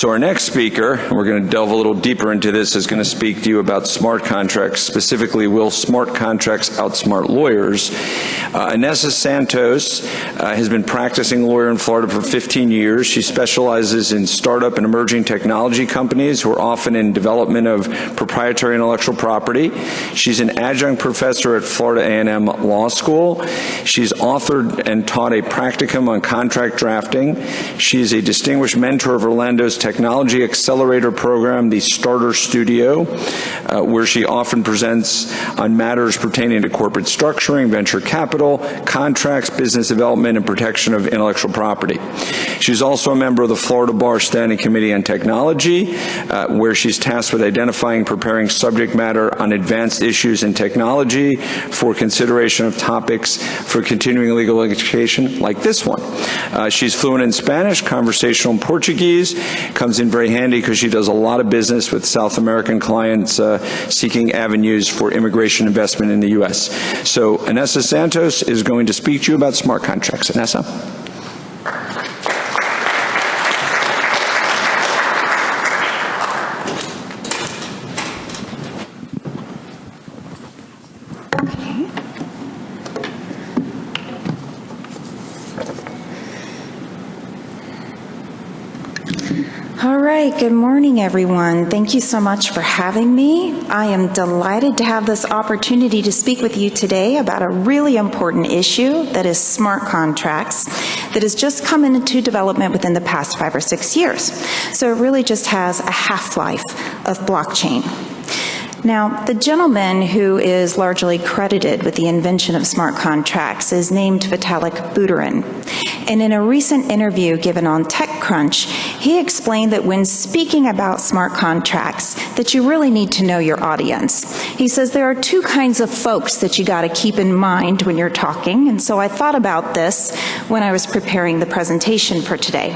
So our next speaker, and we're going to delve a little deeper into this, is going to speak to you about smart contracts. Specifically, will smart contracts outsmart lawyers? Inessa Santos has been practicing lawyer in Florida for 15 years. She specializes in startup and emerging technology companies who are often in development of proprietary intellectual property. She's an adjunct professor at Florida A&M Law School. She's authored and taught a practicum on contract drafting. She's a distinguished mentor of Orlando's Technology Accelerator Program, the Starter Studio, where she often presents on matters pertaining to corporate structuring, venture capital, contracts, business development, and protection of intellectual property. She's also a member of the Florida Bar Standing Committee on Technology, where she's tasked with identifying and preparing subject matter on advanced issues in technology for consideration of topics for continuing legal education like this one. She's fluent in Spanish, conversational in Portuguese, comes in very handy because she does a lot of business with South American clients seeking avenues for immigration investment in the U.S. So Inessa Santos is going to speak to you about smart contracts. Inessa? All right, good morning, everyone. Thank you so much for having me. I am delighted to have this opportunity to speak with you today about a really important issue that is smart contracts that has just come into development within the past 5 or 6 years. So it really just has a half-life of blockchain. Now, the gentleman who is largely credited with the invention of smart contracts is named Vitalik Buterin. And in a recent interview given on TechCrunch, he explained that when speaking about smart contracts, that you really need to know your audience. He says there are 2 kinds of folks that you got to keep in mind when you're talking, and so I thought about this when I was preparing the presentation for today.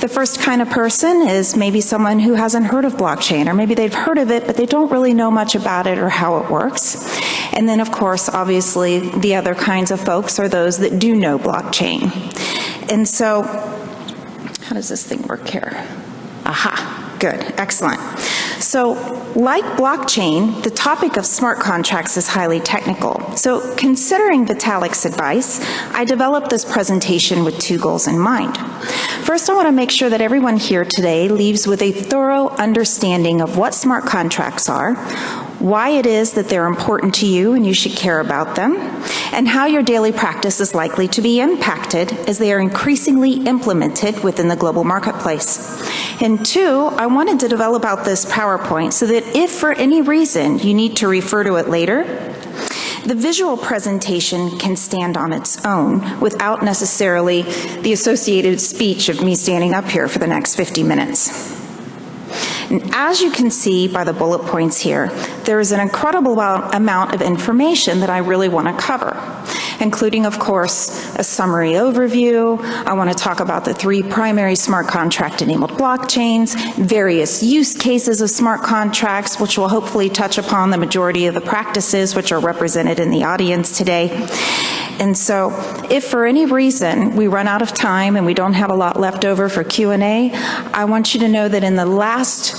The first kind of person is maybe someone who hasn't heard of blockchain, or maybe they've heard of it, but they don't really know much about it or how it works. And then, of course, obviously, the other kinds of folks are those that do know blockchain. And so, how does this thing work here? Aha, good, excellent. So, like blockchain, the topic of smart contracts is highly technical. So, considering Vitalik's advice, I developed this presentation with 2 goals in mind. First, I want to make sure that everyone here today leaves with a thorough understanding of what smart contracts are, why it is that they're important to you and you should care about them, and how your daily practice is likely to be impacted as they are increasingly implemented within the global marketplace. And 2, I wanted to develop out this PowerPoint so that if for any reason you need to refer to it later, the visual presentation can stand on its own without necessarily the associated speech of me standing up here for the next 50 minutes. And as you can see by the bullet points here, there is an incredible amount of information that I really want to cover, including, of course, a summary overview. I want to talk about the 3 primary smart contract-enabled blockchains, various use cases of smart contracts, which will hopefully touch upon the majority of the practices which are represented in the audience today. And so, if for any reason we run out of time and we don't have a lot left over for Q&A, I want you to know that in the last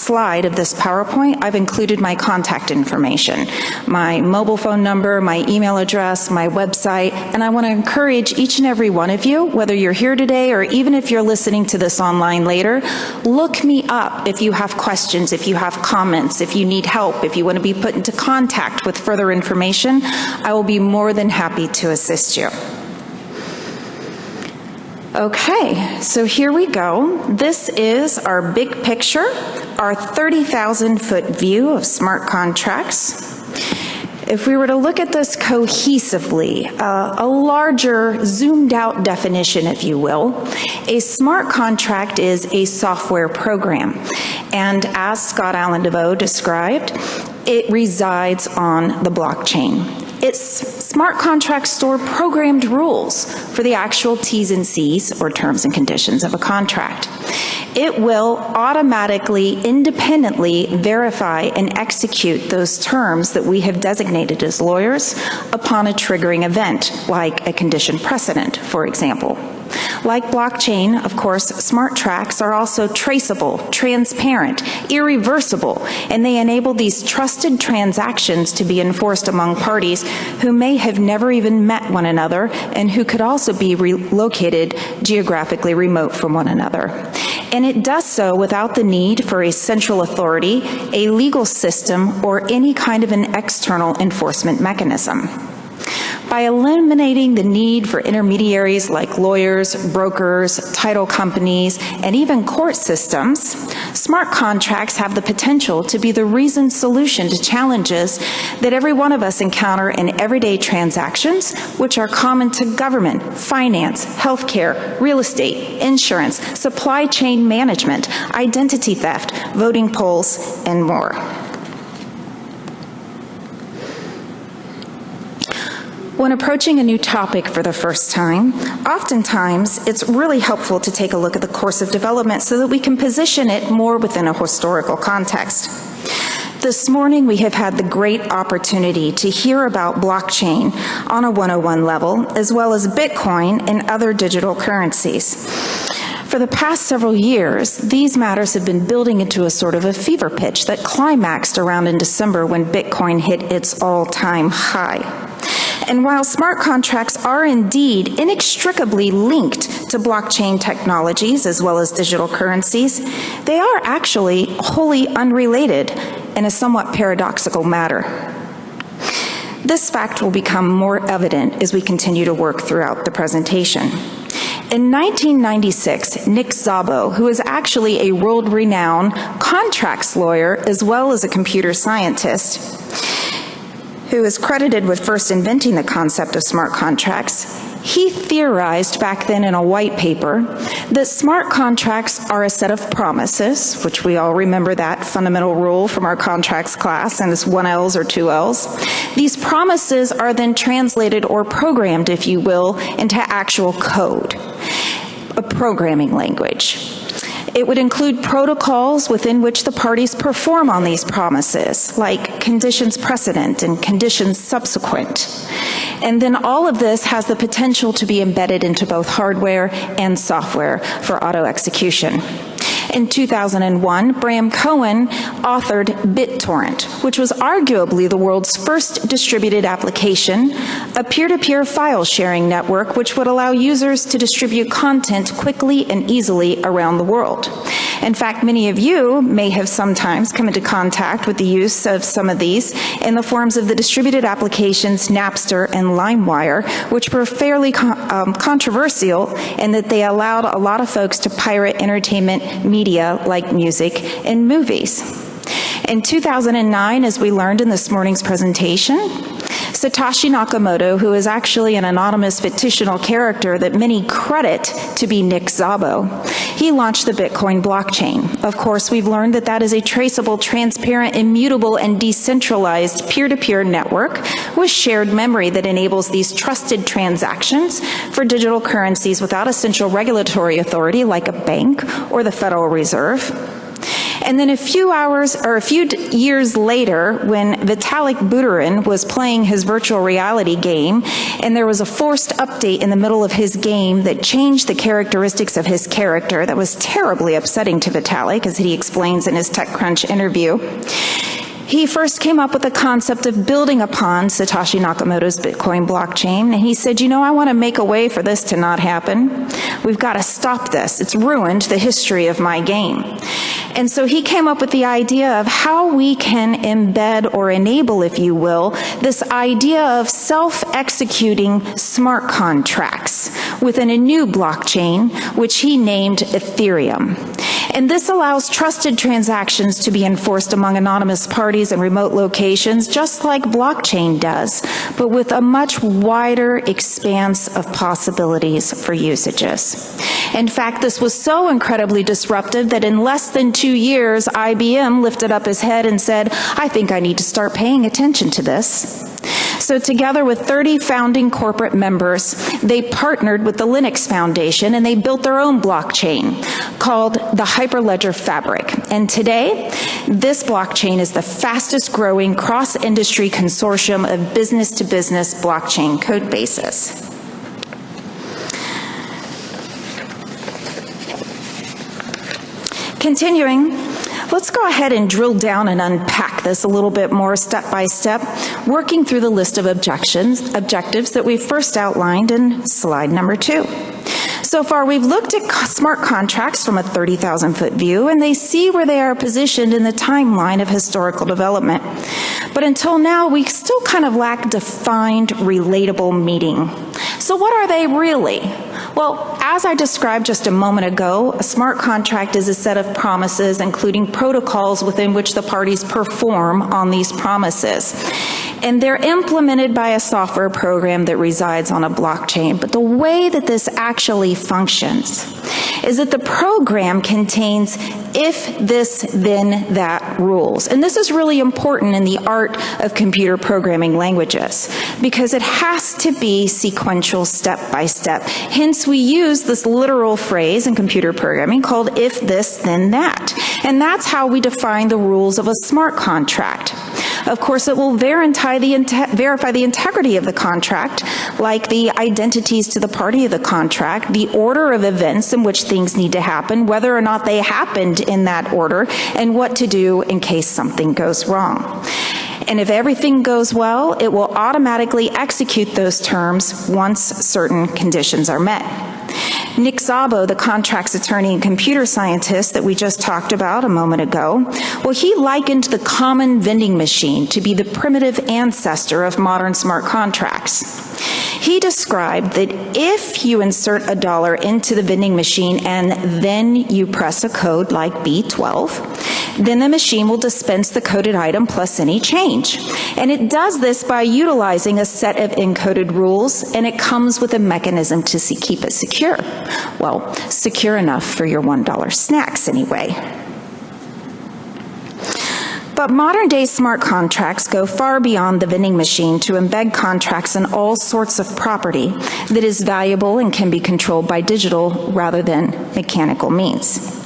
slide of this PowerPoint, I've included my contact information, my mobile phone number, my email address, my website, and I want to encourage each and every one of you, whether you're here today or even if you're listening to this online later, look me up if you have questions, if you have comments, if you need help, if you want to be put into contact with further information, I will be more than happy to assist you. Okay, so here we go. This is our big picture, our 30,000-foot view of smart contracts. If we were to look at this cohesively, a larger, zoomed-out definition, if you will, a smart contract is a software program. And as Scott Allen DeVoe described, it resides on the blockchain. Its smart contracts store programmed rules for the actual T's and C's, or terms and conditions, of a contract. It will automatically, independently verify and execute those terms that we have designated as lawyers upon a triggering event, like a condition precedent, for example. Like blockchain, of course, smart contracts are also traceable, transparent, irreversible, and they enable these trusted transactions to be enforced among parties who may have never even met one another and who could also be located geographically remote from one another. And it does so without the need for a central authority, a legal system, or any kind of an external enforcement mechanism. By eliminating the need for intermediaries like lawyers, brokers, title companies, and even court systems, smart contracts have the potential to be the reasoned solution to challenges that every one of us encounter in everyday transactions, which are common to government, finance, healthcare, real estate, insurance, supply chain management, identity theft, voting polls, and more. When approaching a new topic for the first time, oftentimes it's really helpful to take a look at the course of development so that we can position it more within a historical context. This morning, we have had the great opportunity to hear about blockchain on a 101 level, as well as Bitcoin and other digital currencies. For the past several years, these matters have been building into a sort of a fever pitch that climaxed around in December when Bitcoin hit its all-time high. And while smart contracts are indeed inextricably linked to blockchain technologies as well as digital currencies, they are actually wholly unrelated in a somewhat paradoxical matter. This fact will become more evident as we continue to work throughout the presentation. In 1996, Nick Szabo, who is actually a world-renowned contracts lawyer as well as a computer scientist, who is credited with first inventing the concept of smart contracts, he theorized back then in a white paper that smart contracts are a set of promises, which we all remember that fundamental rule from our contracts class, and it's 1 L's or 2 L's. These promises are then translated or programmed, if you will, into actual code, a programming language. It would include protocols within which the parties perform on these promises, like conditions precedent and conditions subsequent. And then all of this has the potential to be embedded into both hardware and software for auto execution. In 2001, Bram Cohen authored BitTorrent, which was arguably the world's first distributed application, a peer-to-peer file sharing network which would allow users to distribute content quickly and easily around the world. In fact, many of you may have sometimes come into contact with the use of some of these in the forms of the distributed applications Napster and LimeWire, which were fairly controversial in that they allowed a lot of folks to pirate entertainment media like music and movies. In 2009, as we learned in this morning's presentation, Satoshi Nakamoto, who is actually an anonymous fictional character that many credit to be Nick Szabo, he launched the Bitcoin blockchain. Of course, we've learned that that is a traceable, transparent, immutable, and decentralized peer-to-peer network with shared memory that enables these trusted transactions for digital currencies without a central regulatory authority like a bank or the Federal Reserve. And then a few years later, when Vitalik Buterin was playing his virtual reality game, and there was a forced update in the middle of his game that changed the characteristics of his character, that was terribly upsetting to Vitalik, as he explains in his TechCrunch interview. He first came up with the concept of building upon Satoshi Nakamoto's Bitcoin blockchain, and he said, you know, I want to make a way for this to not happen. We've got to stop this. It's ruined the history of my game. And so he came up with the idea of how we can embed or enable, if you will, this idea of self-executing smart contracts within a new blockchain, which he named Ethereum. And this allows trusted transactions to be enforced among anonymous parties and remote locations, just like blockchain does, but with a much wider expanse of possibilities for usages. In fact, this was so incredibly disruptive that in less than 2 years, IBM lifted up his head and said, I think I need to start paying attention to this. So together with 30 founding corporate members, they partnered with the Linux Foundation and they built their own blockchain called the Hyperledger Fabric. And today, this blockchain is the fastest growing cross-industry consortium of business-to-business blockchain code bases. Continuing, let's go ahead and drill down and unpack this a little bit more step by step, working through the list of objectives that we first outlined in slide number 2. So far, we've looked at smart contracts from a 30,000-foot view, and they see where they are positioned in the timeline of historical development. But until now, we still kind of lack defined, relatable meaning. So what are they really? Well, as I described just a moment ago, a smart contract is a set of promises, including protocols within which the parties perform on these promises. And they're implemented by a software program that resides on a blockchain. But the way that this actually functions is that the program contains if this, then that rules. And this is really important in the art of computer programming languages because it has to be sequential step by step. Hence, we use this literal phrase in computer programming called if this, then that. And that's how we define the rules of a smart contract. Of course, it will verify the integrity of the contract, like the identities to the party of the contract, the order of events in which things need to happen, whether or not they happened in that order, and what to do in case something goes wrong. And if everything goes well, it will automatically execute those terms once certain conditions are met. Nick Szabo, the contracts attorney and computer scientist that we just talked about a moment ago, well, he likened the common vending machine to be the primitive ancestor of modern smart contracts. He described that if you insert $1 into the vending machine and then you press a code like B12, then the machine will dispense the coded item plus any change. And it does this by utilizing a set of encoded rules, and it comes with a mechanism to keep it secure. Well, secure enough for your $1 snacks anyway. But modern-day smart contracts go far beyond the vending machine to embed contracts in all sorts of property that is valuable and can be controlled by digital rather than mechanical means.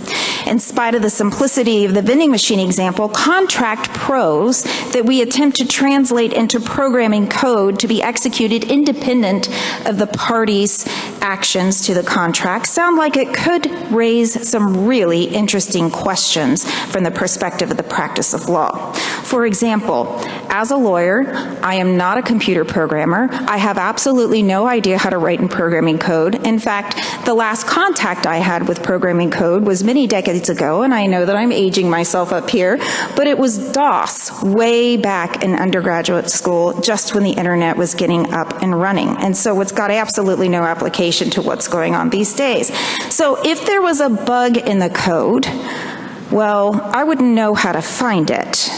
In spite of the simplicity of the vending machine example, contract prose that we attempt to translate into programming code to be executed independent of the parties' actions to the contract sound like it could raise some really interesting questions from the perspective of the practice of law. For example, as a lawyer, I am not a computer programmer. I have absolutely no idea how to write in programming code. In fact, the last contact I had with programming code was many decades ago, and I know that I'm aging myself up here, but it was DOS way back in undergraduate school, just when the internet was getting up and running. And so it's got absolutely no application to what's going on these days. So if there was a bug in the code, well, I wouldn't know how to find it.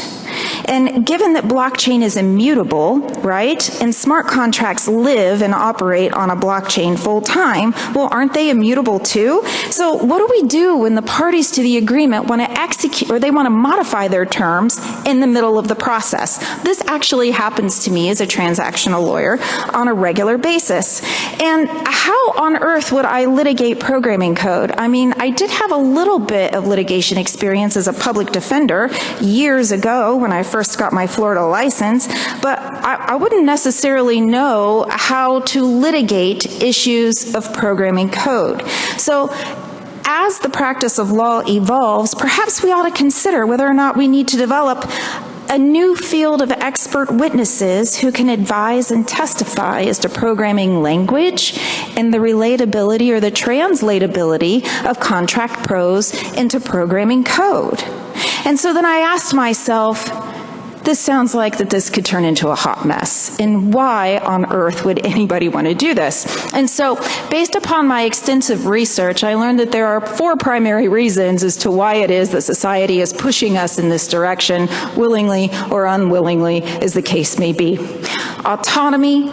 And given that blockchain is immutable, right, and smart contracts live and operate on a blockchain full time, well, aren't they immutable too? So what do we do when the parties to the agreement want to execute, or they want to modify their terms in the middle of the process? This actually happens to me as a transactional lawyer on a regular basis. And how on earth would I litigate programming code? I mean, I did have a little bit of litigation experience as a public defender years ago when I first got my Florida license, but I wouldn't necessarily know how to litigate issues of programming code. So as the practice of law evolves, perhaps we ought to consider whether or not we need to develop a new field of expert witnesses who can advise and testify as to programming language and the relatability or the translatability of contract prose into programming code. And so then I asked myself, this sounds like that this could turn into a hot mess. And why on earth would anybody want to do this? And so, based upon my extensive research, I learned that there are 4 primary reasons as to why it is that society is pushing us in this direction, willingly or unwillingly, as the case may be. Autonomy,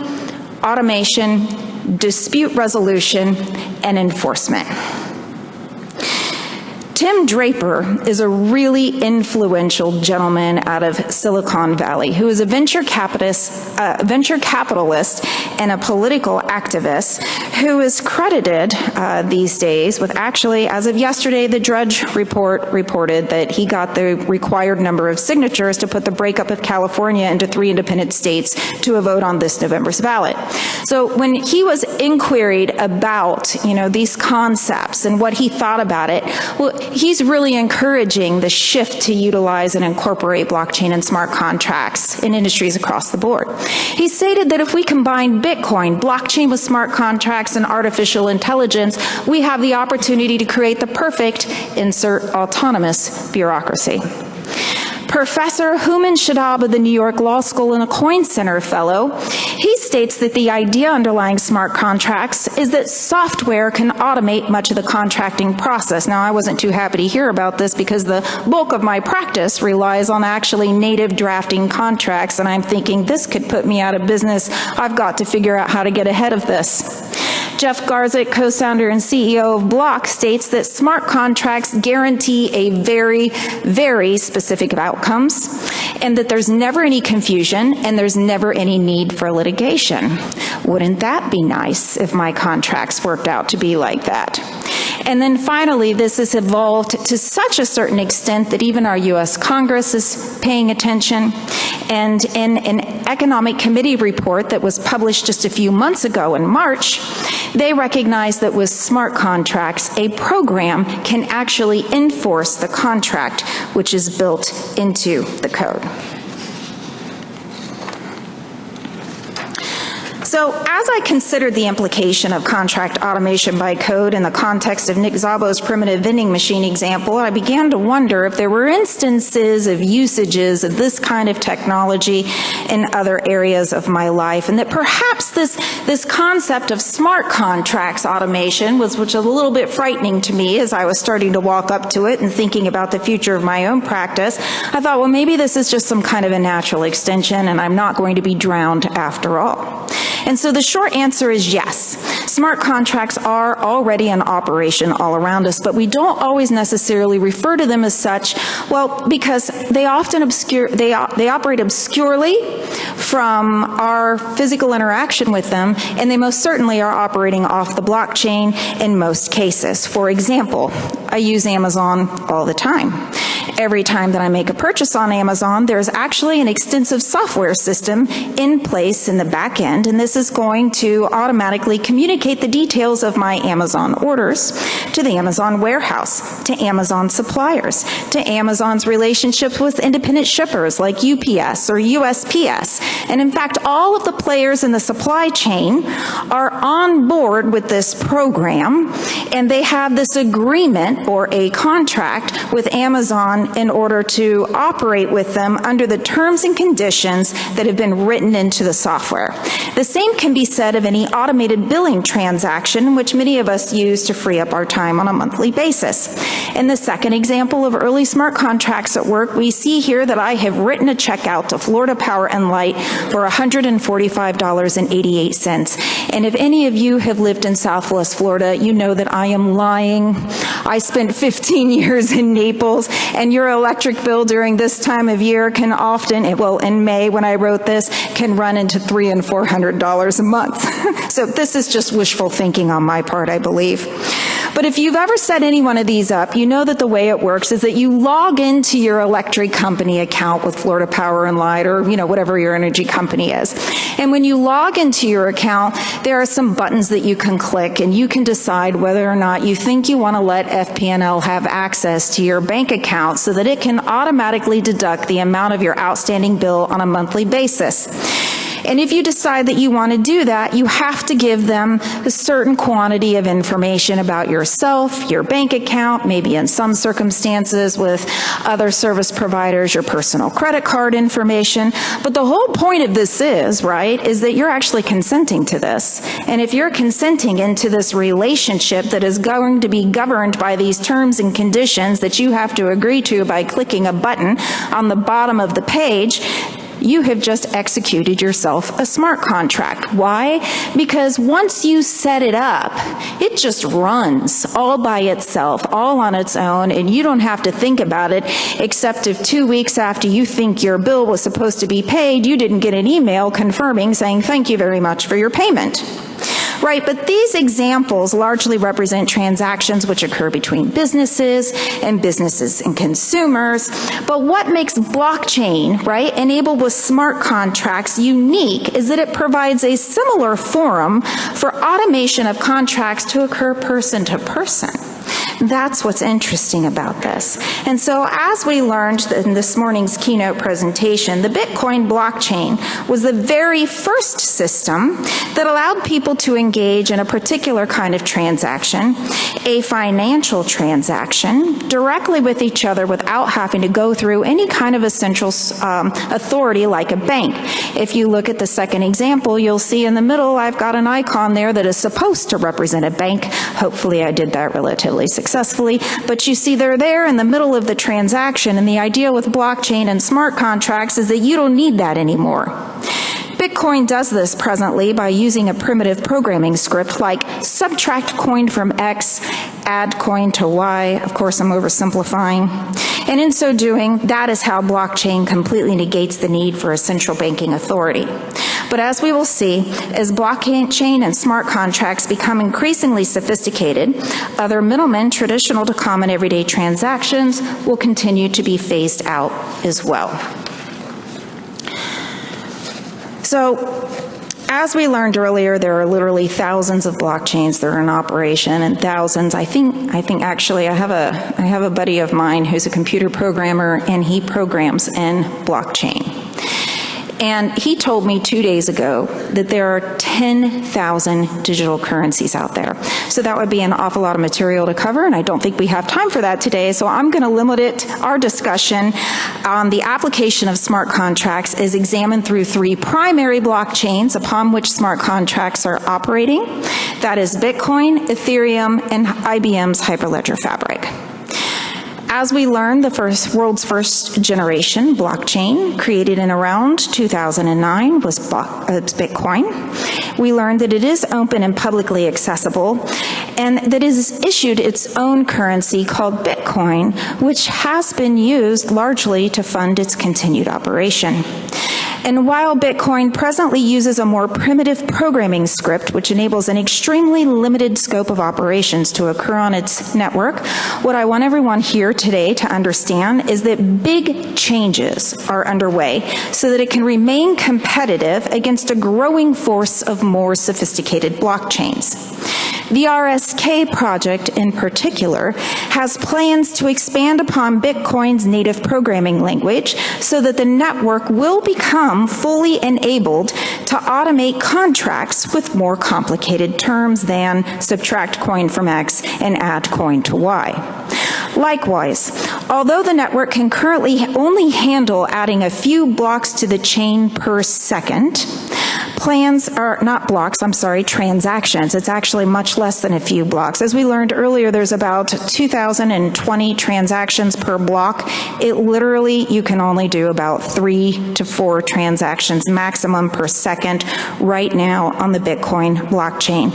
automation, dispute resolution, and enforcement. Tim Draper is a really influential gentleman out of Silicon Valley who is a venture capitalist and a political activist who is credited these days with actually, as of yesterday, the Drudge Report reported that he got the required number of signatures to put the breakup of California into 3 independent states to a vote on this November's ballot. So when he was inquiried about, these concepts and what he thought about it, well, he's really encouraging the shift to utilize and incorporate blockchain and smart contracts in industries across the board. He stated that if we combine Bitcoin, blockchain with smart contracts, and artificial intelligence, we have the opportunity to create the perfect, insert autonomous bureaucracy. Professor Szabo of the New York Law School and a Coin Center fellow, he states that the idea underlying smart contracts is that software can automate much of the contracting process. Now, I wasn't too happy to hear about this because the bulk of my practice relies on actually native drafting contracts, and I'm thinking this could put me out of business. I've got to figure out how to get ahead of this. Jeff Garzik, co-founder and CEO of Block, states that smart contracts guarantee a very, very specific outcomes, and that there's never any confusion and there's never any need for litigation. Wouldn't that be nice if my contracts worked out to be like that? And then finally, this has evolved to such a certain extent that even our U.S. Congress is paying attention. And in an economic committee report that was published just a few months ago in March, they recognize that with smart contracts, a program can actually enforce the contract which is built into the code. So as I considered the implication of contract automation by code in the context of Nick Szabo's primitive vending machine example, I began to wonder if there were instances of usages of this kind of technology in other areas of my life, and that perhaps this concept of smart contracts automation which was a little bit frightening to me as I was starting to walk up to it and thinking about the future of my own practice. I thought, well, maybe this is just some kind of a natural extension and I'm not going to be drowned after all. And so the short answer is yes. Smart contracts are already in operation all around us, but we don't always necessarily refer to them as such, well, because they often they operate obscurely from our physical interaction with them, and they most certainly are operating off the blockchain in most cases. For example, I use Amazon all the time. Every time that I make a purchase on Amazon, there's actually an extensive software system in place in the back end, and this is going to automatically communicate the details of my Amazon orders to the Amazon warehouse, to Amazon suppliers, to Amazon's relationships with independent shippers like UPS or USPS. And in fact, all of the players in the supply chain are on board with this program, and they have this agreement or a contract with Amazon in order to operate with them under the terms and conditions that have been written into the software. The same can be said of any automated billing transaction, which many of us use to free up our time on a monthly basis. In the second example of early smart contracts at work, we see here that I have written a check out to Florida Power and Light for $145.88. And if any of you have lived in Southwest Florida, you know that I am lying. I spent 15 years in Naples, and your electric bill during this time of year can often, well, in May when I wrote this, can run into $300 and $400 a month. So this is just wishful thinking on my part, I believe. But if you've ever set any one of these up, you know that the way it works is that you log into your electric company account with Florida Power and Light, or whatever your energy company is. And when you log into your account, there are some buttons that you can click, and you can decide whether or not you think you want to let FP&L have access to your bank account so that it can automatically deduct the amount of your outstanding bill on a monthly basis. And if you decide that you want to do that, you have to give them a certain quantity of information about yourself, your bank account, maybe in some circumstances with other service providers, your personal credit card information. But the whole point of this is that you're actually consenting to this. And if you're consenting into this relationship that is going to be governed by these terms and conditions that you have to agree to by clicking a button on the bottom of the page, you have just executed yourself a smart contract. Why? Because once you set it up, it just runs all by itself, all on its own, and you don't have to think about it, except if 2 weeks after you think your bill was supposed to be paid, you didn't get an email confirming saying, "Thank you very much for your payment." Right, but these examples largely represent transactions which occur between businesses and consumers. But what makes blockchain, enabled with smart contracts unique is that it provides a similar forum for automation of contracts to occur person to person. That's what's interesting about this. And so as we learned in this morning's keynote presentation, the Bitcoin blockchain was the very first system that allowed people to engage in a particular kind of transaction, a financial transaction, directly with each other without having to go through any kind of a central authority like a bank. If you look at the second example, you'll see in the middle I've got an icon there that is supposed to represent a bank. Hopefully I did that relatively successfully, but you see they're there in the middle of the transaction, and the idea with blockchain and smart contracts is that you don't need that anymore. Bitcoin does this presently by using a primitive programming script like subtract coin from X, add coin to Y. Of course, I'm oversimplifying. And in so doing, that is how blockchain completely negates the need for a central banking authority. But as we will see, as blockchain and smart contracts become increasingly sophisticated, other middlemen traditional to common everyday transactions will continue to be phased out as well. So, as we learned earlier, there are literally thousands of blockchains that are in operation, and thousands. I think actually I have a buddy of mine who's a computer programmer, and he programs in blockchain. And he told me 2 days ago that there are 10,000 digital currencies out there. So that would be an awful lot of material to cover, and I don't think we have time for that today. So I'm going to limit our discussion on the application of smart contracts as examined through 3 primary blockchains upon which smart contracts are operating. That is Bitcoin, Ethereum, and IBM's Hyperledger Fabric. As we learned, the world's first generation blockchain, created in around 2009, was Bitcoin. We learned that it is open and publicly accessible, and that it has issued its own currency called Bitcoin, which has been used largely to fund its continued operation. And while Bitcoin presently uses a more primitive programming script, which enables an extremely limited scope of operations to occur on its network, what I want everyone here today to understand is that big changes are underway so that it can remain competitive against a growing force of more sophisticated blockchains. The RSK project, in particular, has plans to expand upon Bitcoin's native programming language so that the network will become fully enabled to automate contracts with more complicated terms than subtract coin from X and add coin to Y. Likewise, although the network can currently only handle adding a few blocks to the chain per second, transactions. It's actually much less than a few blocks. As we learned earlier, there's about 2,020 transactions per block. It literally, you can only do about 3 to 4 transactions maximum per second right now on the Bitcoin blockchain.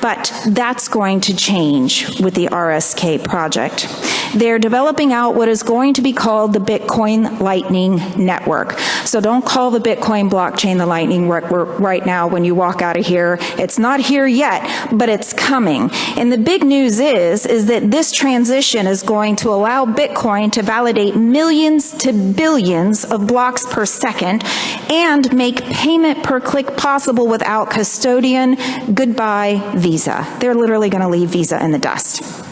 But that's going to change with the RSK project. They're developing out what is going to be called the Bitcoin Lightning Network. So don't call the Bitcoin blockchain the Lightning Network right now when you walk out of here. It's not here yet, but it's coming. And the big news is that this transition is going to allow Bitcoin to validate millions to billions of blocks per second and make payment per click possible without custodian. Goodbye, Visa. They're literally going to leave Visa in the dust.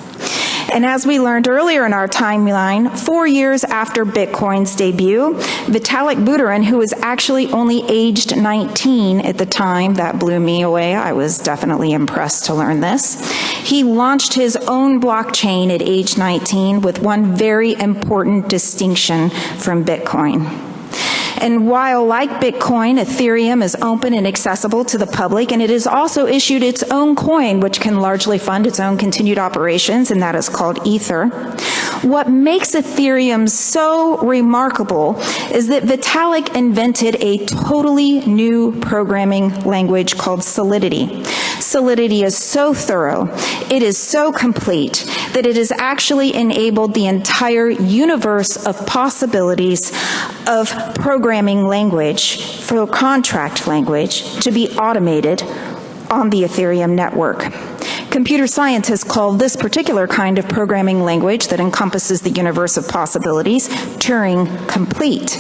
And as we learned earlier in our timeline, 4 years after Bitcoin's debut, Vitalik Buterin, who was actually only aged 19 at the time, that blew me away. I was definitely impressed to learn this. He launched his own blockchain at age 19 with one very important distinction from Bitcoin. And while, like Bitcoin, Ethereum is open and accessible to the public, and it has also issued its own coin, which can largely fund its own continued operations, and that is called Ether. What makes Ethereum so remarkable is that Vitalik invented a totally new programming language called Solidity. Solidity is so thorough, it is so complete, that it has actually enabled the entire universe of possibilities of programming language, for contract language, to be automated on the Ethereum network. Computer science has called this particular kind of programming language that encompasses the universe of possibilities Turing complete.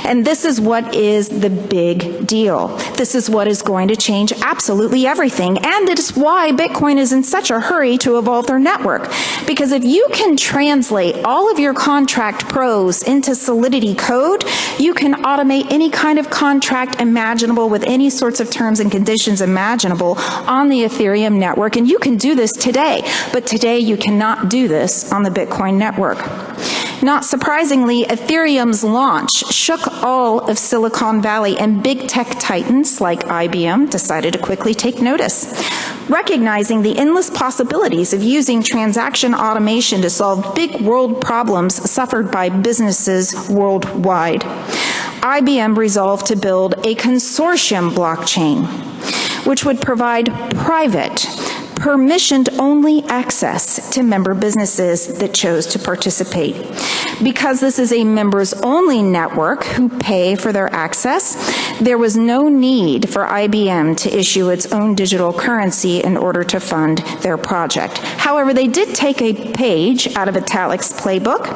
And this is what is the big deal. This is what is going to change absolutely everything. And it's why Bitcoin is in such a hurry to evolve their network. Because if you can translate all of your contract pros into Solidity code, you can automate any kind of contract imaginable with any sorts of terms and conditions imaginable on the Ethereum network. And you can do this today. But today you cannot do this on the Bitcoin network. Not surprisingly, Ethereum's launch shook all of Silicon Valley, and big tech titans like IBM decided to quickly take notice. Recognizing the endless possibilities of using transaction automation to solve big world problems suffered by businesses worldwide, IBM resolved to build a consortium blockchain, which would provide private, permissioned-only access to member businesses that chose to participate. Because this is a members-only network who pay for their access, there was no need for IBM to issue its own digital currency in order to fund their project. However, they did take a page out of Vitalik's playbook,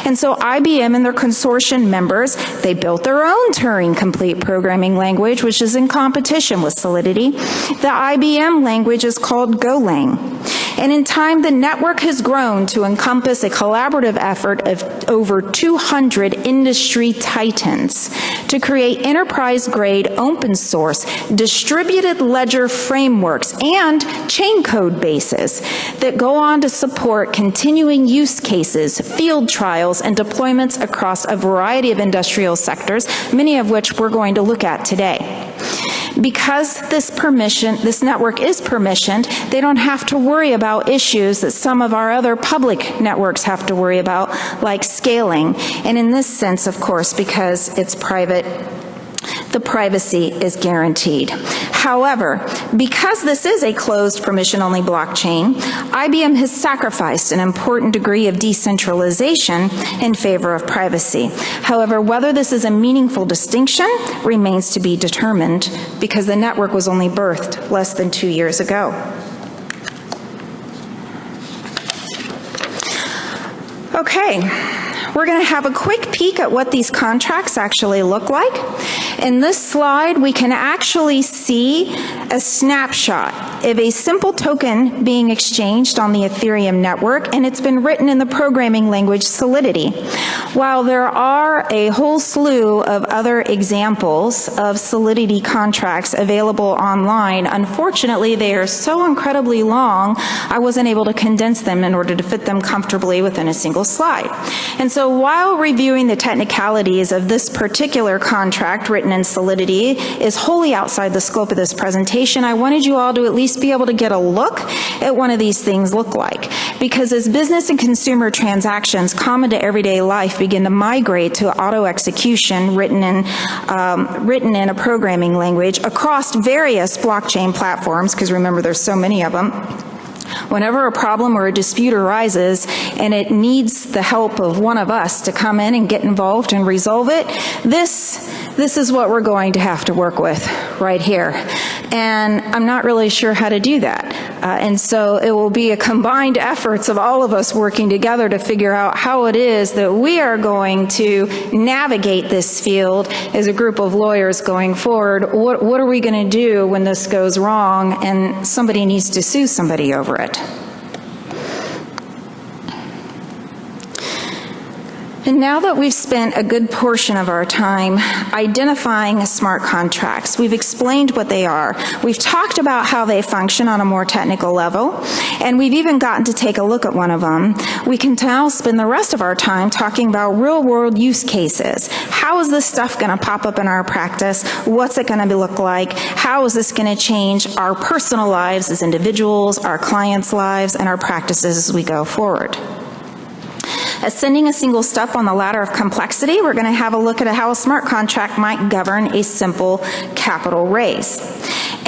and so IBM and their consortium members, they built their own Turing-complete programming language, which is in competition with Solidity. The IBM language is called Golang. And in time, the network has grown to encompass a collaborative effort of over 200 industry titans to create enterprise-grade open source distributed ledger frameworks and chain code bases that go on to support continuing use cases, field trials, and deployments across a variety of industrial sectors, many of which we're going to look at today. Because this network is permissioned, they don't have to worry about issues that some of our other public networks have to worry about, like scaling. And in this sense, of course, because it's private, the privacy is guaranteed. However, because this is a closed permission-only blockchain, IBM has sacrificed an important degree of decentralization in favor of privacy. However, whether this is a meaningful distinction remains to be determined because the network was only birthed less than 2 years ago. Okay. We're going to have a quick peek at what these contracts actually look like. In this slide, we can actually see a snapshot of a simple token being exchanged on the Ethereum network, and it's been written in the programming language Solidity. While there are a whole slew of other examples of Solidity contracts available online, unfortunately, they are so incredibly long, I wasn't able to condense them in order to fit them comfortably within a single slide. And so while reviewing the technicalities of this particular contract written in Solidity is wholly outside the scope of this presentation, I wanted you all to at least be able to get a look at one of these things look like. Because as business and consumer transactions common to everyday life begin to migrate to auto execution written in a programming language across various blockchain platforms, because remember there's so many of them, whenever a problem or a dispute arises and it needs the help of one of us to come in and get involved and resolve it, this is what we're going to have to work with right here. And I'm not really sure how to do that. And so it will be a combined efforts of all of us working together to figure out how it is that we are going to navigate this field as a group of lawyers going forward. What are we going to do when this goes wrong and somebody needs to sue somebody over it? And now that we've spent a good portion of our time identifying smart contracts, we've explained what they are, we've talked about how they function on a more technical level, and we've even gotten to take a look at one of them, we can now spend the rest of our time talking about real-world use cases. How is this stuff going to pop up in our practice? What's it going to look like? How is this going to change our personal lives as individuals, our clients' lives, and our practices as we go forward? Ascending a single step on the ladder of complexity, we're going to have a look at how a smart contract might govern a simple capital raise.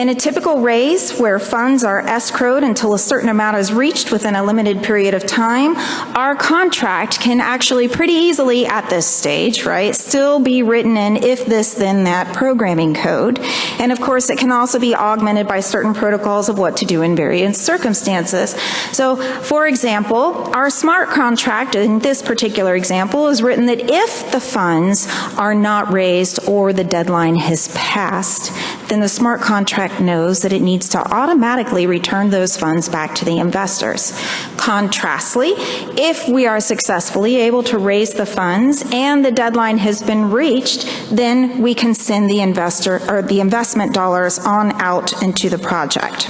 In a typical raise where funds are escrowed until a certain amount is reached within a limited period of time, our contract can actually pretty easily at this stage, right, still be written in if this then that programming code. And of course it can also be augmented by certain protocols of what to do in various circumstances. So for example, our SMART contract in this particular example is written that if the funds are not raised or the deadline has passed, then the SMART contract knows that it needs to automatically return those funds back to the investors. Contrastly, if we are successfully able to raise the funds and the deadline has been reached, then we can send the investor or the investment dollars on out into the project.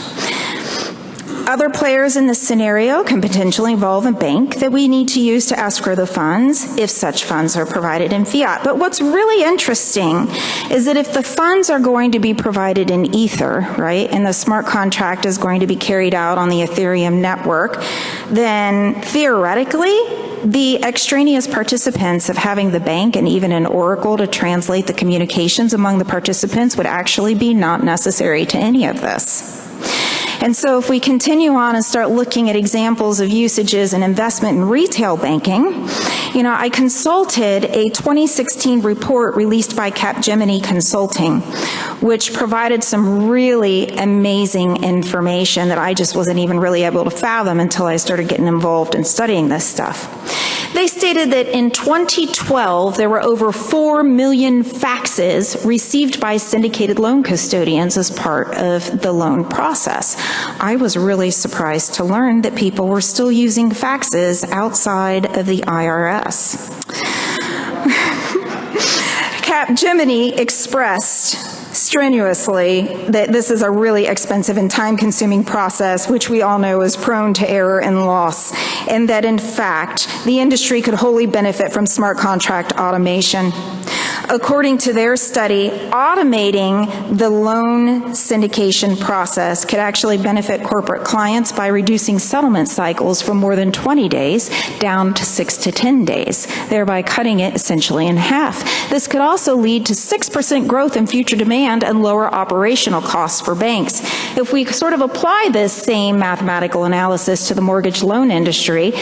Other players in this scenario can potentially involve a bank that we need to use to escrow the funds if such funds are provided in fiat. But what's really interesting is that if the funds are going to be provided in Ether, right, and the smart contract is going to be carried out on the Ethereum network, then theoretically, the extraneous participants of having the bank and even an oracle to translate the communications among the participants would actually be not necessary to any of this. And so if we continue on and start looking at examples of usages and investment in retail banking, you know, I consulted a 2016 report released by Capgemini Consulting, which provided some really amazing information that I just wasn't even really able to fathom until I started getting involved in studying this stuff. They stated that in 2012, there were over 4 million faxes received by syndicated loan custodians as part of the loan process. I was really surprised to learn that people were still using faxes outside of the IRS. Capgemini expressed strenuously that this is a really expensive and time-consuming process, which we all know is prone to error and loss, and that in fact, the industry could wholly benefit from smart contract automation. According to their study, automating the loan syndication process could actually benefit corporate clients by reducing settlement cycles from more than 20 days down to 6 to 10 days, thereby cutting it essentially in half. This could also lead to 6% growth in future demand and lower operational costs for banks. If we sort of apply this same mathematical analysis to the mortgage loan industry,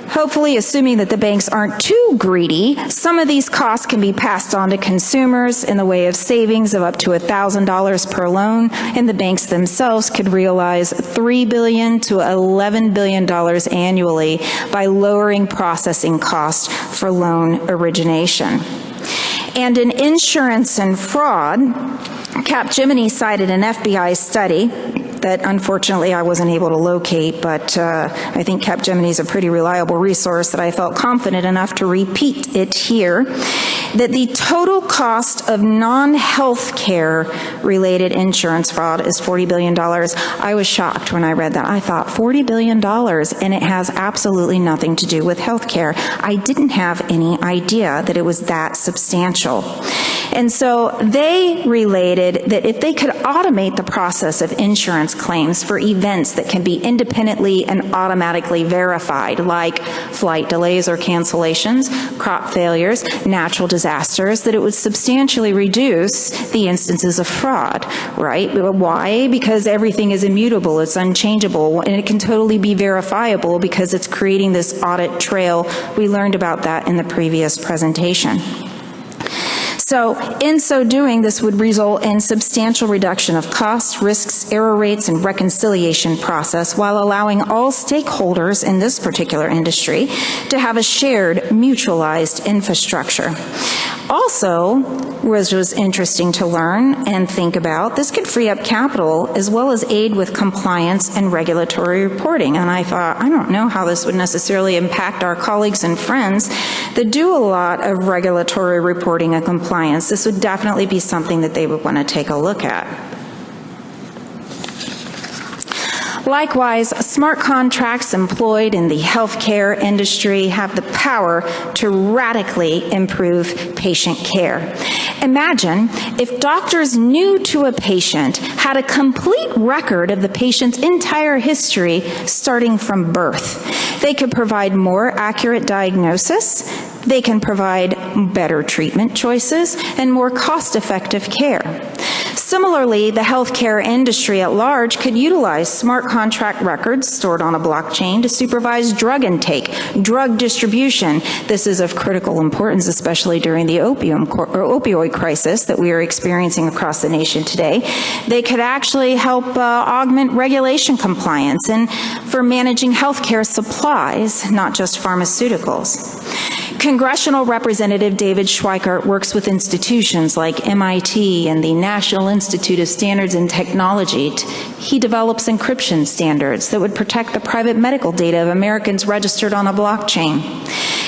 hopefully, assuming that the banks aren't too greedy, some of these costs can be passed on to consumers in the way of savings of up to $1,000 per loan, and the banks themselves could realize $3 billion to $11 billion annually by lowering processing costs for loan origination. And in insurance and fraud, Capgemini cited an FBI study that unfortunately I wasn't able to locate, but I think Capgemini is a pretty reliable resource that I felt confident enough to repeat it here, that the total cost of non-healthcare related insurance fraud is $40 billion. I was shocked when I read that. I thought $40 billion, and it has absolutely nothing to do with healthcare. I didn't have any idea that it was that substantial. And so they related that if they could automate the process of insurance claims for events that can be independently and automatically verified, like flight delays or cancellations, crop failures, natural disasters, that it would substantially reduce the instances of fraud, right? Why? Because everything is immutable, it's unchangeable, and it can totally be verifiable because it's creating this audit trail. We learned about that in the previous presentation. So in so doing, this would result in substantial reduction of costs, risks, error rates, and reconciliation process while allowing all stakeholders in this particular industry to have a shared, mutualized infrastructure. Also, which was interesting to learn and think about, this could free up capital as well as aid with compliance and regulatory reporting. And I thought, I don't know how this would necessarily impact our colleagues and friends that do a lot of regulatory reporting and compliance. This would definitely be something that they would want to take a look at. Likewise, smart contracts employed in the healthcare industry have the power to radically improve patient care. Imagine if doctors new to a patient had a complete record of the patient's entire history starting from birth. They could provide more accurate diagnosis, they can provide better treatment choices, and more cost-effective care. Similarly, the healthcare industry at large could utilize smart contract records stored on a blockchain to supervise drug intake, drug distribution. This is of critical importance, especially during the opioid crisis that we are experiencing across the nation today. They could actually help augment regulation compliance and for managing healthcare supplies, not just pharmaceuticals. Congressional Representative David Schweikart works with institutions like MIT and the National Institute of Standards and Technology. He develops encryption standards that would protect the private medical data of Americans registered on a blockchain.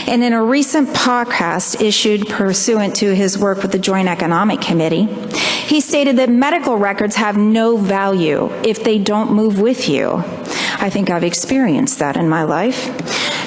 And in a recent podcast issued pursuant to his work with the Joint Economic Committee, he stated that medical records have no value if they don't move with you. I think I've experienced that in my life.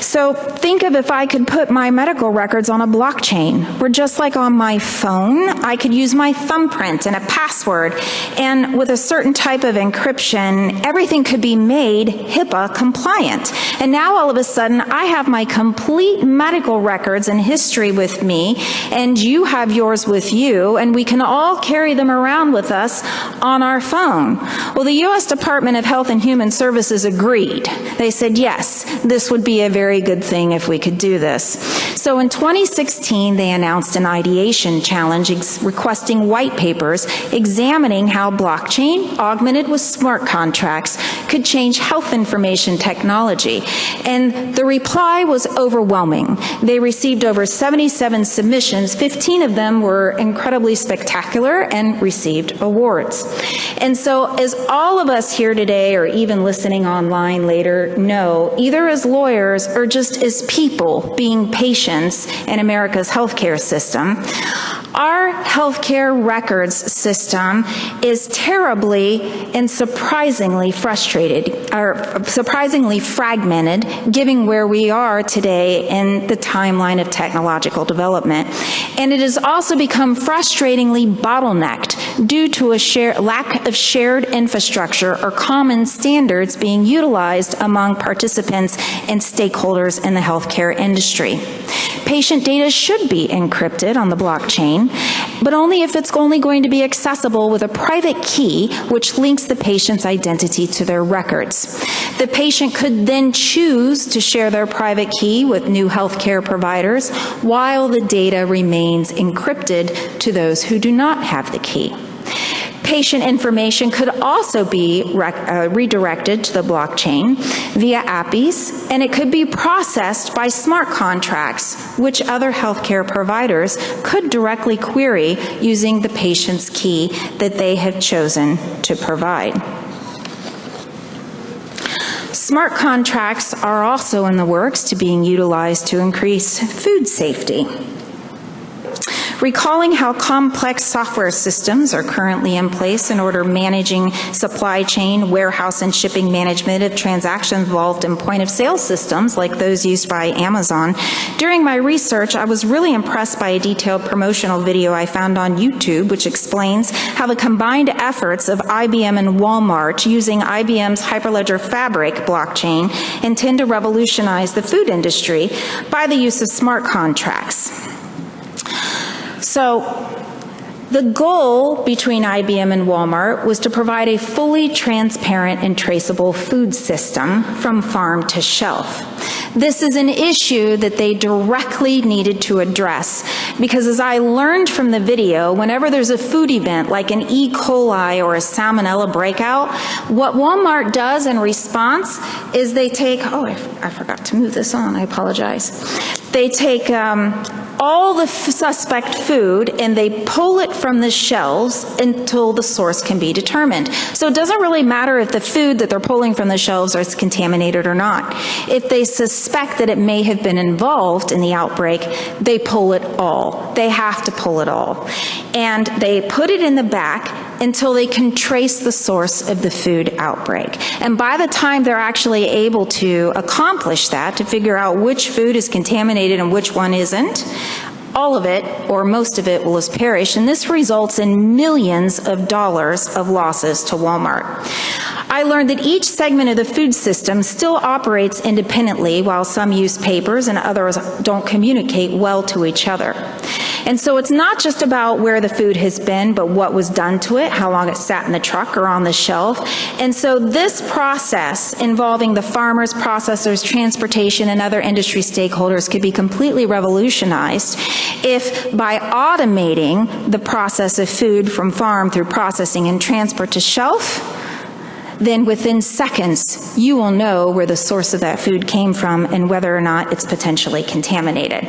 So think of if I could put my medical records on a blockchain, where just like on my phone, I could use my thumbprint and a password, and with a certain type of encryption, everything could be made HIPAA compliant. And now all of a sudden, I have my complete medical records and history with me, and you have yours with you, and we can all carry them around with us on our phone. Well, the U.S. Department of Health and Human Services agreed. They said, yes, this would be a very good thing if we could do this. So in 2016, they announced an ideation challenge requesting white papers examining how blockchain, augmented with smart contracts, could change health information technology. And the reply was overwhelming. They received over 77 submissions. 15 of them were incredibly spectacular and received awards. And so as all of us here today, or even listening online later, know, either as lawyers or just as people being patients in America's healthcare system, our healthcare records system is terribly and surprisingly surprisingly fragmented, given where we are today in the timeline of technological development. And it has also become frustratingly bottlenecked due to a lack of shared infrastructure or common standards being utilized among participants and stakeholders in the healthcare industry. Patient data should be encrypted on the blockchain, but only if it's only going to be accessible with a private key which links the patient's identity to their records. The patient could then choose to share their private key with new healthcare providers while the data remains encrypted to those who do not have the key. Patient information could also be redirected to the blockchain via APIs, and it could be processed by smart contracts, which other healthcare providers could directly query using the patient's key that they have chosen to provide. Smart contracts are also in the works to being utilized to increase food safety. Recalling how complex software systems are currently in place in order managing supply chain, warehouse, and shipping management of transactions involved in point-of-sale systems like those used by Amazon, during my research, I was really impressed by a detailed promotional video I found on YouTube, which explains how the combined efforts of IBM and Walmart using IBM's Hyperledger Fabric blockchain intend to revolutionize the food industry by the use of smart contracts. So the goal between IBM and Walmart was to provide a fully transparent and traceable food system from farm to shelf. This is an issue that they directly needed to address because, as I learned from the video, whenever there's a food event like an E. coli or a salmonella breakout, what Walmart does in response is they take, I forgot to move this on, I apologize. They take all the suspect food and they pull it from the shelves until the source can be determined. So it doesn't really matter if the food that they're pulling from the shelves is contaminated or not. If they suspect that it may have been involved in the outbreak, they pull it all. They have to pull it all. And they put it in the back until they can trace the source of the food outbreak. And by the time they're actually able to accomplish that, to figure out which food is contaminated and which one isn't, all of it, or most of it, will have perished, and this results in millions of dollars of losses to Walmart. I learned that each segment of the food system still operates independently, while some use papers and others don't communicate well to each other. And so it's not just about where the food has been, but what was done to it, how long it sat in the truck or on the shelf. And so this process involving the farmers, processors, transportation, and other industry stakeholders could be completely revolutionized if by automating the process of food from farm through processing and transport to shelf, then within seconds, you will know where the source of that food came from and whether or not it's potentially contaminated.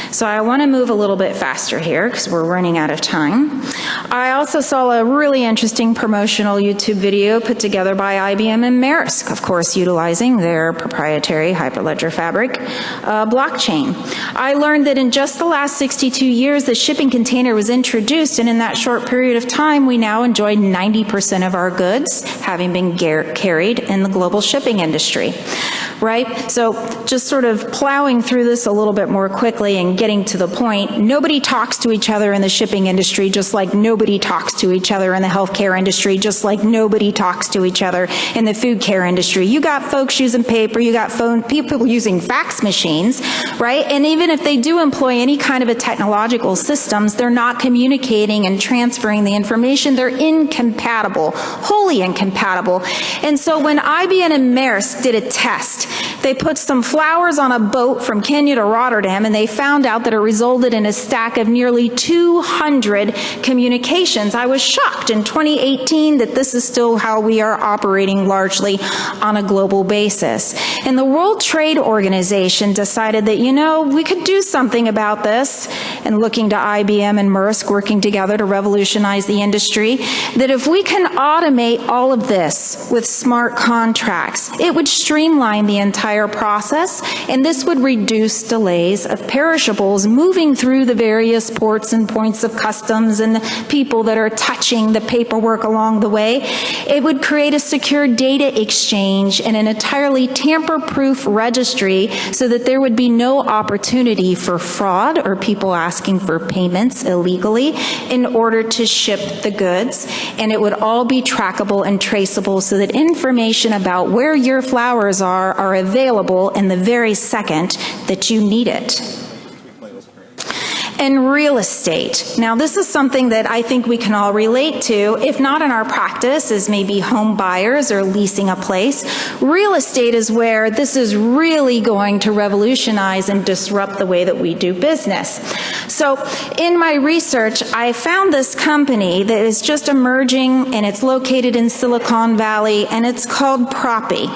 So I want to move a little bit faster here because we're running out of time. I also saw a really interesting promotional YouTube video put together by IBM and Maersk, of course, utilizing their proprietary Hyperledger Fabric blockchain. I learned that in just the last 62 years, the shipping container was introduced, and in that short period of time, we now enjoy 90% of our goods having been carried in the global shipping industry, right? So just sort of plowing through this a little bit more quickly and getting to the point, nobody talks to each other in the shipping industry just like nobody talks to each other in the healthcare industry, just like nobody talks to each other in the food care industry. You got folks using paper, you got people using fax machines, right? And even if they do employ any kind of a technological systems, they're not communicating and transferring the information. They're incompatible, wholly incompatible. And so when IBM and Maersk did a test, they put some flowers on a boat from Kenya to Rotterdam, and they found out that it resulted in a stack of nearly 200 communications. I was shocked in 2018 that this is still how we are operating largely on a global basis. And the World Trade Organization decided that, you know, we could do something about this, and looking to IBM and Maersk working together to revolutionize the industry, that if we can automate all of this with smart contracts, it would streamline the entire process, and this would reduce delays of perishables moving through the various ports and points of customs and the people that are touching the paperwork along the way. It would create a secure data exchange and an entirely tamper-proof registry so that there would be no opportunity for fraud or people asking for payments illegally in order to ship the goods, and it would all be trackable and traceable so that information about where your flowers are available in the very second that you need it. And real estate. Now, this is something that I think we can all relate to, if not in our practice, as maybe home buyers or leasing a place. Real estate is where this is really going to revolutionize and disrupt the way that we do business. So in my research, I found this company that is just emerging, and it's located in Silicon Valley, and it's called Proppy.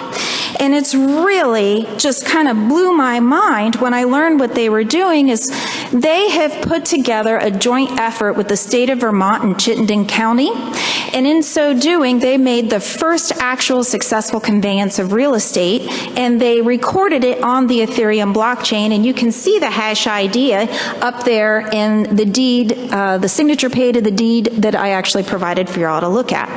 And it's really just kind of blew my mind when I learned what they were doing is they have put together a joint effort with the state of Vermont and Chittenden County. And in so doing, they made the first actual successful conveyance of real estate, and they recorded it on the Ethereum blockchain. And you can see the hash ID up there in the deed, the signature page of the deed that I actually provided for you all to look at.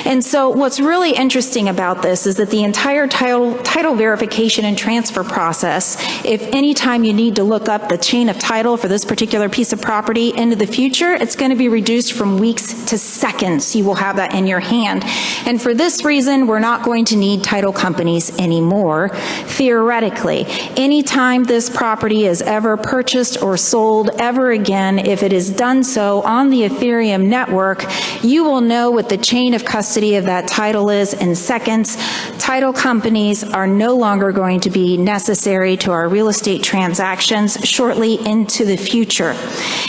And so what's really interesting about this is that the entire title verification and transfer process, if any time you need to look up the chain of title for this particular piece of property into the future, it's going to be reduced from weeks to seconds. You will have that in your hand. And for this reason, we're not going to need title companies anymore. Theoretically, anytime this property is ever purchased or sold ever again, if it is done so on the Ethereum network, you will know what the chain of custody of that title is in seconds. Title companies are no longer going to be necessary to our real estate transactions shortly into the future.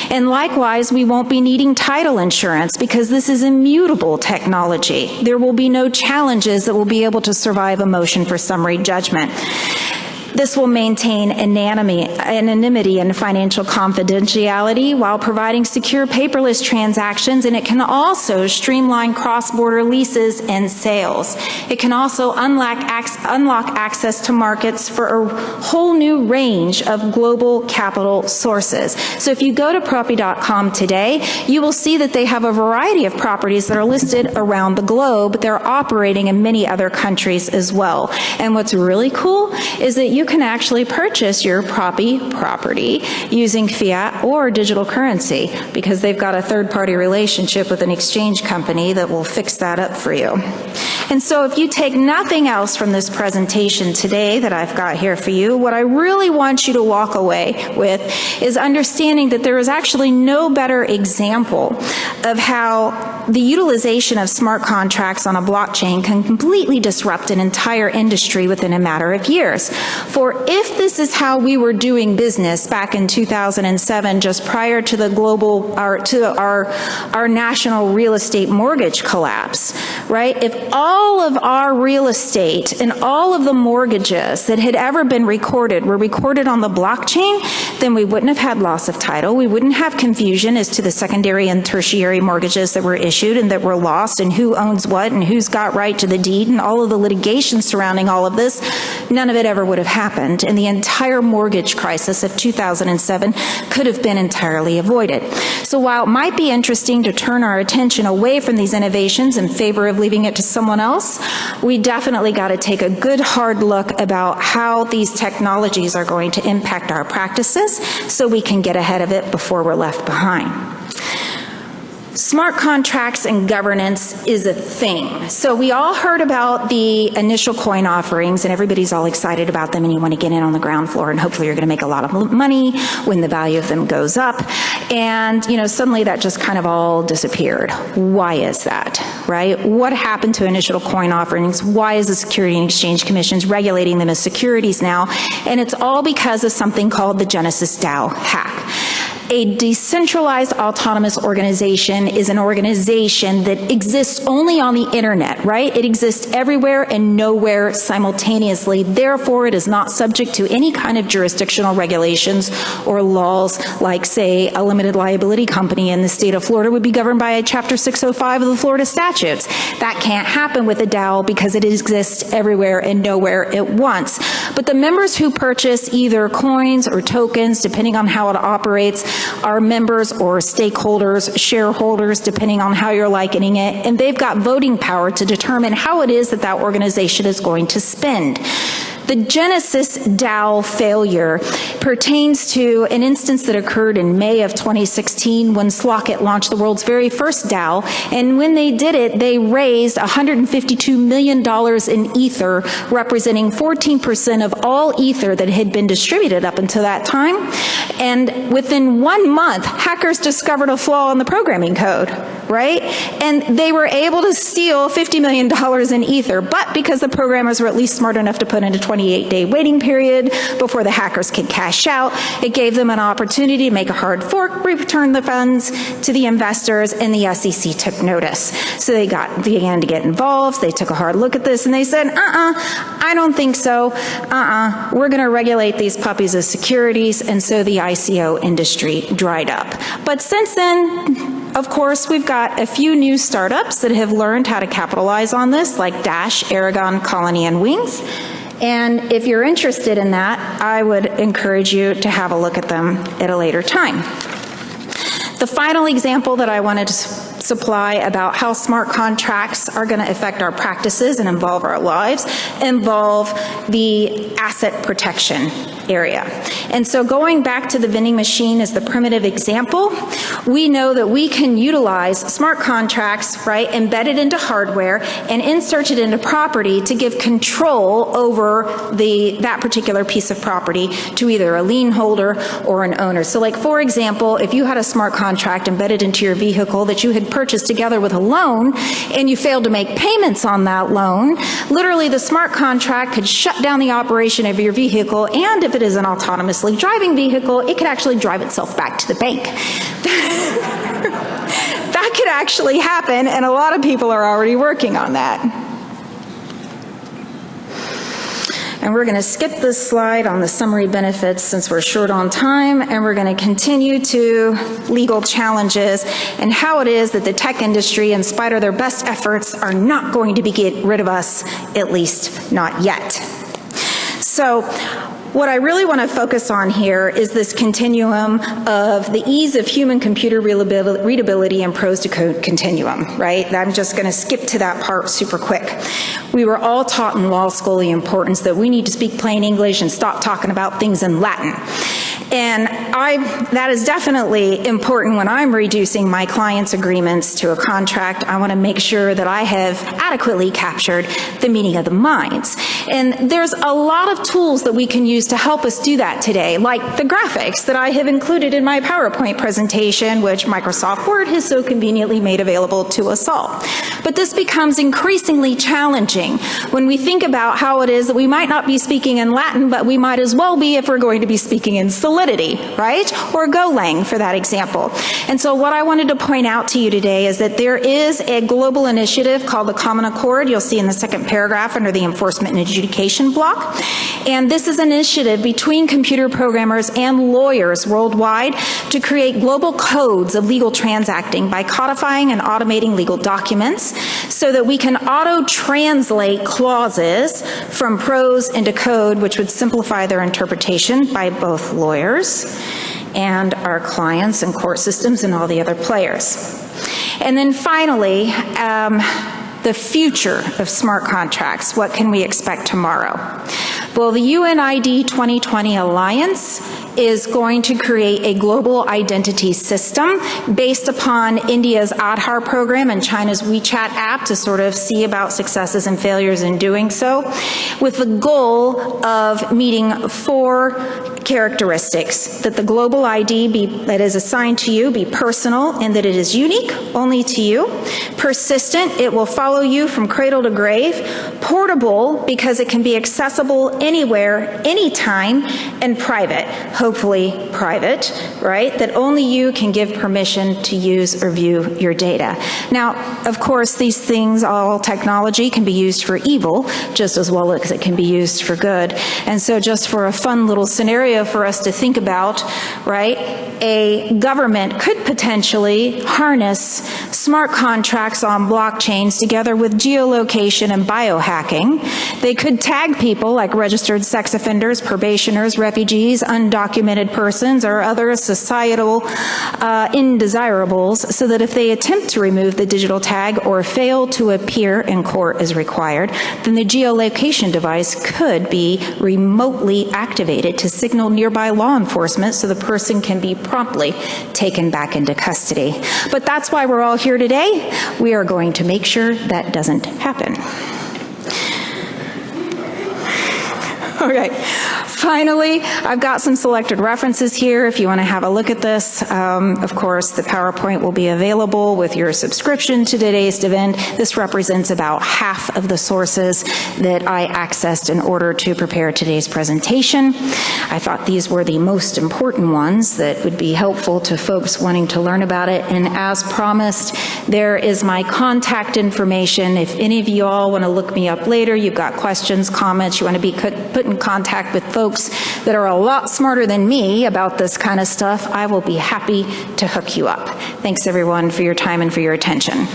And likewise, we won't be needing title insurance because this is immutable technology. There will be no challenges that will be able to survive a motion for summary judgment. This will maintain anonymity and financial confidentiality while providing secure paperless transactions, and it can also streamline cross-border leases and sales. It can also unlock access to markets for a whole new range of global capital sources. So if you go to Proppy.com today, you will see that they have a variety of properties that are listed around the globe. They're operating in many other countries as well. And what's really cool is that you can actually purchase your Proppy property using fiat or digital currency because they've got a third-party relationship with an exchange company that will fix that up for you. And so if you take nothing else from this presentation today that I've got here for you, what I really want you to walk away with is understanding that there is actually no better example of how the utilization of smart contracts on a blockchain can completely disrupt an entire industry within a matter of years. For if this is how we were doing business back in 2007, just prior to the our national real estate mortgage collapse, right? If all of our real estate and all of the mortgages that had ever been recorded were recorded on the blockchain, then we wouldn't have had loss of title. We wouldn't have confusion as to the secondary and tertiary mortgages that were issued and that were lost and who owns what and who's got right to the deed and all of the litigation surrounding all of this. None of it ever would have happened, and the entire mortgage crisis of 2007 could have been entirely avoided. So while it might be interesting to turn our attention away from these innovations in favor of leaving it to someone else, we definitely got to take a good hard look about how these technologies are going to impact our practices so we can get ahead of it before we're left behind. Smart contracts and governance is a thing. So we all heard about the initial coin offerings, and everybody's all excited about them, and you want to get in on the ground floor, and hopefully you're going to make a lot of money when the value of them goes up. And, you know, suddenly that just kind of all disappeared. Why is that, right? What happened to initial coin offerings? Why is the Securities and Exchange Commission regulating them as securities now? And it's all because of something called the Genesis Dowel hack. A decentralized autonomous organization is an organization that exists only on the internet, right? It exists everywhere and nowhere simultaneously. Therefore, it is not subject to any kind of jurisdictional regulations or laws like, say, a limited liability company in the state of Florida would be governed by Chapter 605 of the Florida statutes. That can't happen with a Dowel because it exists everywhere and nowhere at once. But the members who purchase either coins or tokens, depending on how it operates, are members or stakeholders, shareholders, depending on how you're likening it, and they've got voting power to determine how it is that that organization is going to spend. The Genesis Dowel failure pertains to an instance that occurred in May of 2016 when Slockit launched the world's very first Dowel, and when they did it, they raised $152 million in Ether, representing 14% of all Ether that had been distributed up until that time. And within 1 month, hackers discovered a flaw in the programming code, right? And they were able to steal $50 million in Ether, but because the programmers were at least smart enough to put in a 28-day waiting period before the hackers could cash out, it gave them an opportunity to make a hard fork, return the funds to the investors, and the SEC took notice. So they began to get involved, they took a hard look at this, and they said, I don't think so, we're going to regulate these puppies as securities, and so the ICO industry dried up. But since then, of course, we've got a few new startups that have learned how to capitalize on this, like Dash, Aragon, Colony, and Wings. And if you're interested in that, I would encourage you to have a look at them at a later time. The final example that I wanted to supply about how smart contracts are going to affect our practices and involve our lives involve the asset protection area. And so going back to the vending machine as the primitive example, we know that we can utilize smart contracts, right, embedded into hardware and insert it into property to give control over that particular piece of property to either a lien holder or an owner. So like, for example, if you had a smart contract embedded into your vehicle that you had purchased together with a loan and you failed to make payments on that loan, literally the smart contract could shut down the operation of your vehicle, and if it is an autonomously driving vehicle, it could actually drive itself back to the bank. That could actually happen, and a lot of people are already working on that. And we're going to skip this slide on the summary benefits since we're short on time, and we're going to continue to legal challenges and how it is that the tech industry, in spite of their best efforts, are not going to get rid of us, at least not yet. So what I really want to focus on here is this continuum of the ease of human-computer readability and prose to code continuum, right? I'm just going to skip to that part super quick. We were all taught in law school the importance that we need to speak plain English and stop talking about things in Latin. And that is definitely important when I'm reducing my clients' agreements to a contract. I want to make sure that I have adequately captured the meaning of the minds. And there's a lot of tools that we can use to help us do that today, like the graphics that I have included in my PowerPoint presentation, which Microsoft Word has so conveniently made available to us all. But this becomes increasingly challenging when we think about how it is that we might not be speaking in Latin, but we might as well be if we're going to be speaking in Solidity, right? Or Golang, for that example. And so what I wanted to point out to you today is that there is a global initiative called the Common Accord. You'll see in the second paragraph under the enforcement and adjudication block. And this is an initiative between computer programmers and lawyers worldwide to create global codes of legal transacting by codifying and automating legal documents so that we can auto-translate clauses from prose into code, which would simplify their interpretation by both lawyers and our clients and court systems and all the other players. And then finally, the future of smart contracts. What can we expect tomorrow? Well, the UNID 2020 Alliance is going to create a global identity system based upon India's Aadhaar program and China's WeChat app to sort of see about successes and failures in doing so, with the goal of meeting 4 characteristics: that the global ID that is assigned to you be personal and that it is unique only to you, persistent, it will follow you from cradle to grave, portable because it can be accessible anywhere, anytime, and private, hopefully private, right, that only you can give permission to use or view your data. Now, of course, these things, all technology, can be used for evil just as well as it can be used for good. And so just for a fun little scenario for us to think about, right, a government could potentially harness smart contracts on blockchains together with geolocation and biohacking. They could tag people like registered sex offenders, probationers, refugees, undocumented persons, or other societal indesirables, so that if they attempt to remove the digital tag or fail to appear in court as required, then the geolocation device could be remotely activated to signal nearby law enforcement so the person can be promptly taken back into custody. But that's why we're all here today. We are going to make sure that doesn't happen. Okay. Finally, I've got some selected references here if you want to have a look at this. Of course, the PowerPoint will be available with your subscription to today's event. This represents about half of the sources that I accessed in order to prepare today's presentation. I thought these were the most important ones that would be helpful to folks wanting to learn about it. And as promised, there is my contact information. If any of you all want to look me up later, you've got questions, comments, you want to be put in contact with folks that are a lot smarter than me about this kind of stuff, I will be happy to hook you up. Thanks everyone for your time and for your attention.